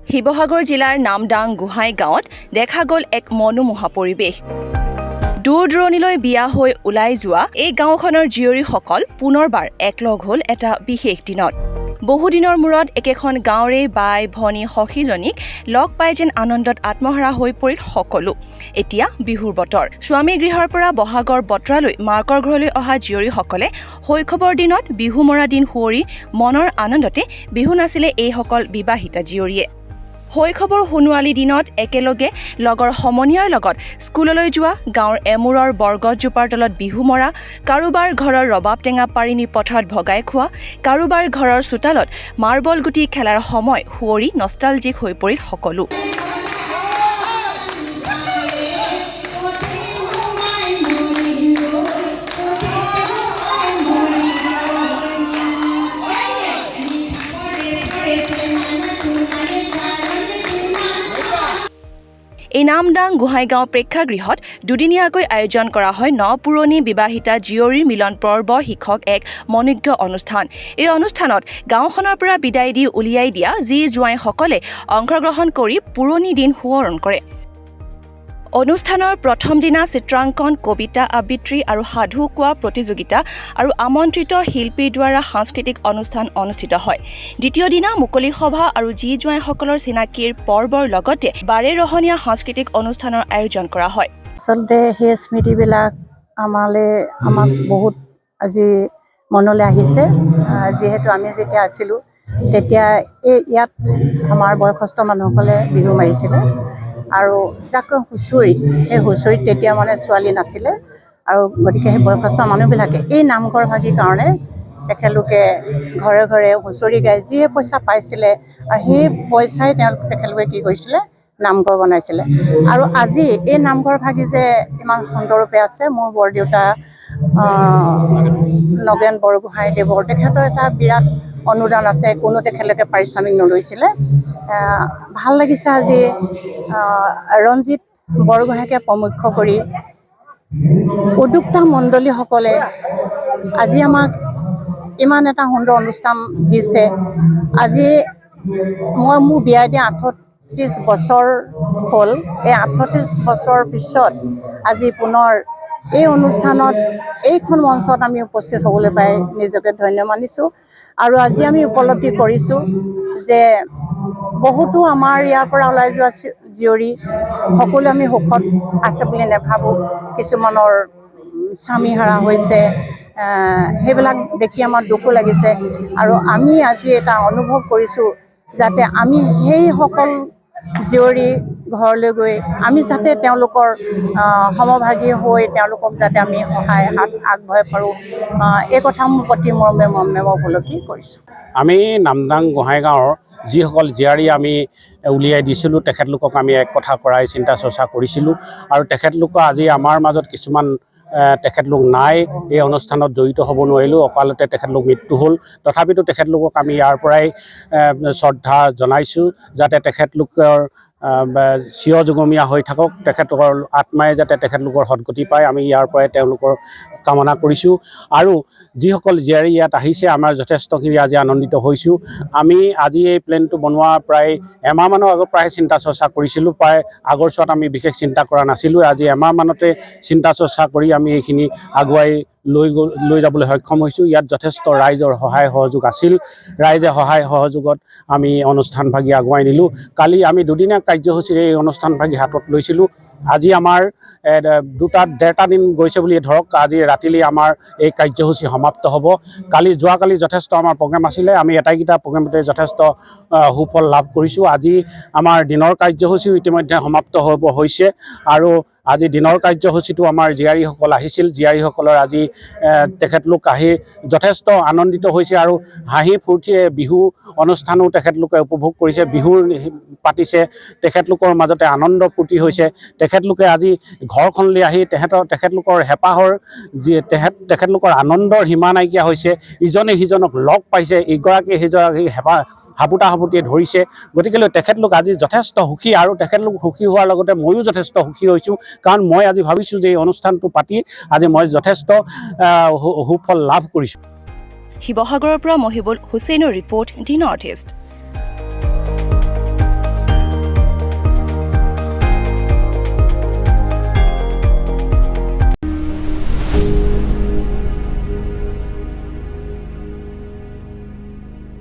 শিৱসাগৰ জিলাৰ নামদাং গোহাঁই গাঁৱত দেখা গ'ল এক মনোমোহা পৰিৱেশ। দূৰ দূৰণিলৈ বিয়া হৈ ওলাই যোৱা এই গাঁওখনৰ জীয়ৰীসকল পুনৰবাৰ একলগ হ'ল এটা বিশেষ দিনত। বহুদিনৰ মূৰত একেখন গাঁৱৰে বাই ভনী সখীজনীক লগ পাই যেন আনন্দত আত্মহাৰা হৈ পৰিল সকলো। এতিয়া বিহুৰ বতৰ। স্বামী গৃহৰ পৰা বহাগৰ বতৰালৈ মাকৰ ঘৰলৈ অহা জীয়ৰীসকলে শৈশৱৰ দিনত বিহু মৰা দিন সুঁৱৰি মনৰ আনন্দতে বিহু নাছিলে এইসকল বিবাহিতা জীয়ৰীয়ে। শৈশৱৰ সোণোৱালী দিনত একেলগে লগৰ সমনীয়াৰ লগত স্কুললৈ যোৱা, গাঁৱৰ এমূৰৰ বৰগছজোপাৰ তলত বিহু মৰা, কাৰোবাৰ ঘৰৰ ৰবাব টেঙা পাৰি নি পথাৰত ভগাই খোৱা, কাৰোবাৰ ঘৰৰ চোতালত মাৰ্বল গুটি খেলাৰ সময় সুঁৱৰি নষ্টালজিক হৈ পৰিল সকলো। এই নামদাং গোহাঁইগাঁও প্ৰেক্ষাগৃহত দুদিনীয়াকৈ আয়োজন কৰা হয় নপুৰণি বিবাহিতা জীয়ৰীৰ মিলন পৰ্ব শীৰ্ষক এক মনোজ্ঞ অনুষ্ঠান। এই অনুষ্ঠানত গাঁওখনৰ পৰা বিদায় দি উলিয়াই দিয়া জী জোঁৱাইসকলে অংশগ্ৰহণ কৰি পুৰণি দিন সোঁৱৰণ কৰে। অনুষ্ঠানৰ প্ৰথম দিনা চিত্ৰাংকন, কবিতা আবৃত্তি আৰু সাধু কোৱা প্ৰতিযোগিতা আৰু আমন্ত্ৰিত শিল্পীৰ দ্বাৰা সাংস্কৃতিক অনুষ্ঠান অনুষ্ঠিত হয়। দ্বিতীয় দিনা মুকলি সভা আৰু জী জোঁৱাইসকলৰ চিনাকিৰ পৰ্বৰ লগতে বাৰেৰহণীয়া সাংস্কৃতিক অনুষ্ঠানৰ আয়োজন কৰা হয়। আচলতে সেই স্মৃতিবিলাক আমাক বহুত আজি মনলৈ আহিছে। যিহেতু আমি যেতিয়া আছিলোঁ তেতিয়া ইয়াত আমাৰ বয়সস্থ মানুহসকলে বিহু মাৰিছিলে আৰু যাক হুঁচৰি, সেই হুঁচৰিত তেতিয়া ছোৱালী নাছিলে আৰু গতিকে সেই বয়সস্থ মানুহবিলাকে এই নামঘৰ ভাগিৰ কাৰণে তেখেতলোকে ঘৰে ঘৰে হুঁচৰি গাই যিয়ে পইচা পাইছিলে আৰু সেই পইচাই তেখেতলোকে কি কৰিছিলে, নামঘৰ বনাইছিলে। আৰু আজি এই নামঘৰ ভাগি যে ইমান সুন্দৰৰূপে আছে, মোৰ বৰদেউতা নগেন বৰগোহাঁইদেৱৰ তেখেতৰ এটা বিৰাট অনুদান আছে। কোনো তেখেতলোকে পাৰিশ্ৰমিক নলৈছিলে। ভাল লাগিছে আজি ৰঞ্জিত বৰগোহাঁইকে প্ৰমুখ্য কৰি উদ্যোক্তা মণ্ডলীসকলে আজি আমাক ইমান এটা সুন্দৰ অনুষ্ঠান দিছে। আজি মই মোৰ বিয়া দিয়া 38 বছৰ হ'ল। এই 38 বছৰ পিছত আজি পুনৰ এই অনুষ্ঠানত এইখন মঞ্চত আমি উপস্থিত হ'বলৈ পাই নিজকে ধন্য মানিছোঁ। আৰু আজি আমি উপলব্ধি কৰিছোঁ যে বহুতো আমাৰ ইয়াৰ পৰা ওলাই যোৱা জীয়ৰী সকলো আমি সুখত আছে বুলি নাভাবোঁ। কিছুমানৰ স্বামী হাৰা হৈছে, সেইবিলাক দেখি আমাৰ দুখো লাগিছে। আৰু আমি আজি এটা অনুভৱ কৰিছোঁ যাতে আমি সেইসকল জীয়ৰী ঘৰলৈ গৈ আমি যাতে তেওঁলোকৰ সমভাগী হৈ তেওঁলোকক যাতে আমি সহায় হাত আগবঢ়াই পাৰোঁ, এই কথা মোৰ প্ৰতি মৰমে মই উপলব্ধি কৰিছোঁ। আমি নামদাং গোহাঁইগাঁৱৰ যিসকল জীয়াৰী আমি উলিয়াই দিছিলোঁ, তেখেতলোকক আমি এক কথা কৰাই চিন্তা চৰ্চা কৰিছিলোঁ আৰু তেখেতলোক আজি আমাৰ মাজত কিছুমান তেখেতলোক নাই, এই অনুষ্ঠানত জড়িত হ'ব নোৱাৰিলোঁ। অকালতে তেখেতলোক মৃত্যু হ'ল। তথাপিতো তেখেতলোকক আমি ইয়াৰ পৰাই শ্ৰদ্ধা জনাইছোঁ যাতে তেখেতলোকৰ চিৰযুগমীয়া হৈ থাকক, তেখেতলোকৰ আত্মাই যাতে তেখেতলোকৰ সদ্গতি পায়, আমি ইয়াৰ পৰাই তেওঁলোকৰ কামনা কৰিছোঁ। আৰু যিসকল জীয়াৰী ইয়াত আহিছে, আমাৰ যথেষ্টখিনি আজি আনন্দিত হৈছোঁ। আমি আজি এই প্লেনটো বনোৱা প্ৰায় এমাহমানৰ আগত প্ৰায় চিন্তা চৰ্চা কৰিছিলোঁ। প্ৰায় আগৰ চোৱাত আমি বিশেষ চিন্তা কৰা নাছিলোঁ। আজি এমাহমানতে চিন্তা চৰ্চা কৰি আমি এইখিনি আগুৱাই লৈ যাবলৈ সক্ষম হৈছোঁ। ইয়াত যথেষ্ট ৰাইজৰ সহায় সহযোগ আছিল। ৰাইজে সহায় সহযোগত আমি অনুষ্ঠানভাগি আগুৱাই নিলোঁ। কালি আমি দুদিনীয়া কাৰ্যসূচীৰে এই অনুষ্ঠানভাগি হাতত লৈছিলোঁ। আজি আমাৰ ডেৰটা দিন গৈছে বুলি ধৰক। আজি ৰাতিলৈ আমাৰ এই কাৰ্যসূচী সমাপ্ত হ'ব। যোৱাকালি যথেষ্ট আমাৰ প্ৰগ্ৰেম আছিলে। আমি এটাইকেইটা প্ৰগ্ৰেমতে যথেষ্ট সুফল লাভ কৰিছোঁ। আজি আমাৰ দিনৰ কাৰ্যসূচীও ইতিমধ্যে সমাপ্ত হ'ব হৈছে আৰু আজি দিনৰ কাৰ্যসূচীটো আমাৰ জীয়াৰীসকল আহিছিল। জীয়াৰীসকলৰ আজি তেখেতলোক আহি যথেষ্ট আনন্দিত হৈছে আৰু হাঁহি ফূৰ্তিৰে বিহু অনুষ্ঠানো তেখেতলোকে উপভোগ কৰিছে। বিহু পাতিছে, তেখেতলোকৰ মাজতে আনন্দ ফূৰ্তি হৈছে। তেখেতলোকে আজি ঘৰখনলৈ আহি তেখেতলোকৰ হেঁপাহৰ তেখেতলোকৰ আনন্দৰ সীমা নাইকিয়া হৈছে। ইজনে সিজনক লগ পাইছে, ইগৰাকীয়ে সিগৰাকীক হাবুটিয়ে ধৰিছে। গতিকেলৈ তেখেতলোক আজি যথেষ্ট সুখী আৰু তেখেতলোক সুখী হোৱাৰ লগতে ময়ো যথেষ্ট সুখী হৈছোঁ। কাৰণ মই আজি ভাবিছোঁ যে এই অনুষ্ঠানটো পাতি আজি মই যথেষ্ট সুফল লাভ কৰিছোঁ। শিৱসাগৰৰ পৰা মহিবুল হুছেইনৰ ৰিপৰ্ট, দি নৰ্থ ইষ্ট।